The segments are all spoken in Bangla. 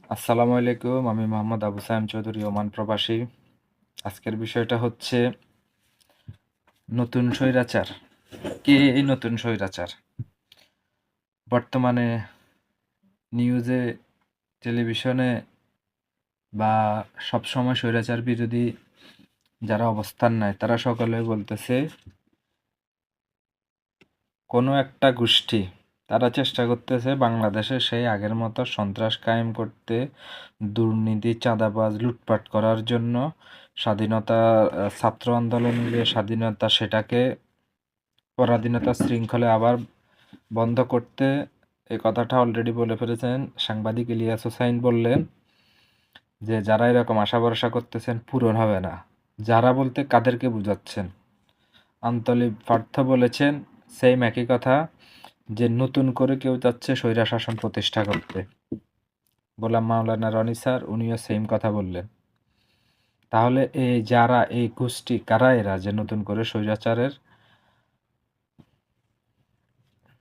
আসসালামু আলাইকুম। আমি মোহাম্মদ আবু সায়েম চৌধুরী, ওমান প্রবাসী। আজকের বিষয়টা হচ্ছে নতুন স্বৈরাচার। কে এই নতুন স্বৈরাচার? বর্তমানে নিউজে, টেলিভিশনে বা সবসময় স্বৈরাচার বিরোধী যারা অবস্থান নেয় তারা সকলে বলতেছে কোনো একটা গোষ্ঠী তারা চেষ্টা করতেছে বাংলাদেশে সেই আগের মতো সন্ত্রাস কায়েম করতে, দুর্নীতি, চাঁদাবাজ, লুটপাট করার জন্য স্বাধীনতা, ছাত্র আন্দোলনের যে স্বাধীনতা সেটাকে পরাধীনতা শৃঙ্খলে আবার বন্ধ করতে। এই কথাটা অলরেডি বলে ফেলেছেন সাংবাদিক ইলিয়াস হোসাইন। বললেন যে যারা এরকম আশা ভরসা করতেছেন পূরণ হবে না। যারা বলতে কাদেরকে বুঝাচ্ছেন? আন্তলিপ পার্থ বলেছেন সেম একই কথা, যে নতুন করে কেউ চাচ্ছে স্বৈরা শাসন প্রতিষ্ঠা করতে। গোলাম মাওলানা রনি স্যার উনিও সেম কথা বললেন। তাহলে এই যারা এই গোষ্ঠী কারা এরা যে নতুন করে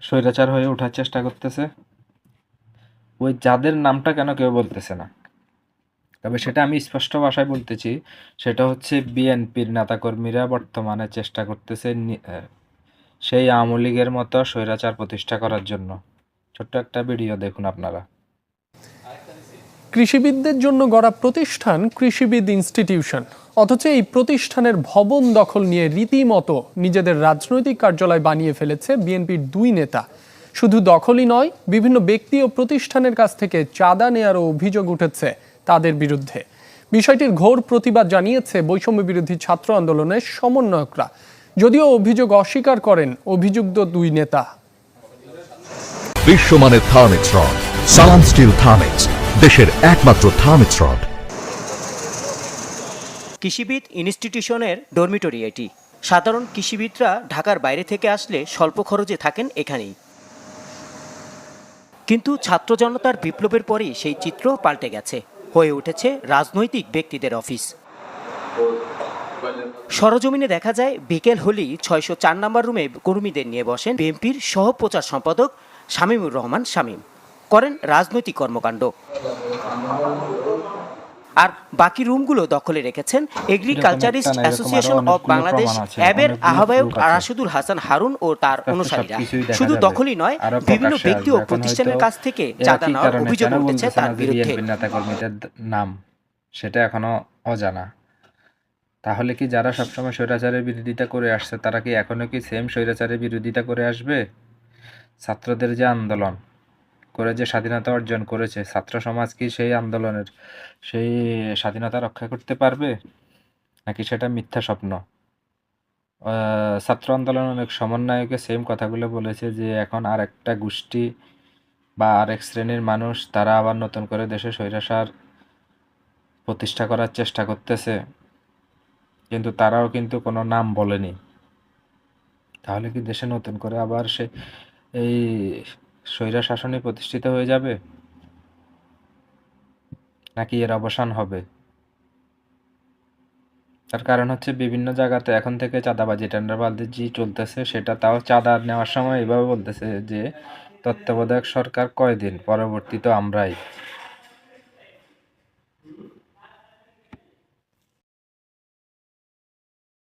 স্বৈরাচার হয়ে ওঠার চেষ্টা করতেছে? ওই যাদের নামটা কেন কেউ বলতেছে না? তবে সেটা আমি স্পষ্ট ভাষায় বলতেছি, সেটা হচ্ছে বিএনপির নেতাকর্মীরা বর্তমানে চেষ্টা করতেছে সেই আওয়ামী লীগের মতো স্বৈরাচার প্রতিষ্ঠা করার জন্য। ছোট্ট একটা ভিডিও দেখুন আপনারা। কৃষিবিদদের জন্য গড়া প্রতিষ্ঠান কৃষিবিদ ইনস্টিটিউশন, অথচ এই প্রতিষ্ঠানের ভবন দখল নিয়ে রীতিমতো নিজেদের রাজনৈতিক কার্যালয় বানিয়ে ফেলেছে বিএনপির দুই নেতা। শুধু দখলই নয়, বিভিন্ন ব্যক্তি ও প্রতিষ্ঠানের কাছ থেকে চাঁদা নেয়ারও অভিযোগ উঠেছে তাদের বিরুদ্ধে। বিষয়টির ঘোর প্রতিবাদ জানিয়েছে বৈষম্য বিরোধী ছাত্র আন্দোলনের সমন্বয়করা, যদিও অভিযোগ অস্বীকার করেন অভিযুক্ত দুই নেতা। বিশ্বমানের থার্মিক্স রড, সালাম স্টিল থার্মিক্স, দেশের একমাত্র থার্মিক্স রড। কৃষিবিদ ইনস্টিটিউশনের ডরমিটরি এটি। সাধারণ কৃষিবিদরা ঢাকার বাইরে থেকে আসলে স্বল্প খরচে থাকেন এখানেই। কিন্তু ছাত্র জনতার বিপ্লবের পরই সেই চিত্র পাল্টে গেছে, হয়ে উঠেছে রাজনৈতিক ব্যক্তিদের অফিস। সরজমিনে দেখা যায় বিকেল হলেই ৬০৪ নম্বর রুমে কর্মীদের নিয়ে বসেন বিএনপির সহপ্রচার সম্পাদক শামীমুর রহমান শামীম। করেন রাজনৈতিক কর্মকাণ্ড। আর বাকি রুমগুলো দখলে রেখেছেন এগ্রিকালচারিস্ট অ্যাসোসিয়েশন অব বাংলাদেশ অ্যাবের আহ্বায়ক রাশিদুল হাসান হারুন ও তার অনুসারীরা। শুধু দখলই নয়, বিভিন্ন ব্যক্তি ও প্রতিষ্ঠানের কাছ থেকে চাঁদা নেওয়ার অভিযোগ উঠেছে তার বিরুদ্ধে। নেতাকর্মীদের নাম সেটা এখনো অজানা। তাহলে কি যারা সবসময় স্বৈরাচারের বিরোধিতা করে আসছে তারা কি এখনো কি সেম স্বৈরাচারের বিরোধিতা করে আসবে? ছাত্রদের যে আন্দোলন করে যে স্বাধীনতা অর্জন করেছে, ছাত্র সমাজ কি সেই আন্দোলনের সেই স্বাধীনতা রক্ষা করতে পারবে, নাকি সেটা মিথ্যা স্বপ্ন? ছাত্র আন্দোলনের অনেক সমন্বয়কে সেম কথাগুলো বলেছে যে এখন আর একটা গোষ্ঠী বা আরেক শ্রেণীর মানুষ তারা আবার নতুন করে দেশে স্বৈরাচার প্রতিষ্ঠা করার চেষ্টা করতেছে, কিন্তু তারাও কিন্তু কোনো নাম বলেনি। তাহলে কি দেশে নতুন করে আবার এই স্বৈরা শাসনই প্রতিষ্ঠিত হয়ে যাবে, নাকি এর অবসান হবে? তার কারণ হচ্ছে বিভিন্ন জায়গাতে এখন থেকে চাঁদাবাজি, টেন্ডারবাজি চলতেছে। সেটা তাও চাঁদা নেওয়ার সময় এভাবে বলতেছে যে তত্ত্বাবধায়ক সরকার কয়দিন, পরবর্তী তো আমরাই।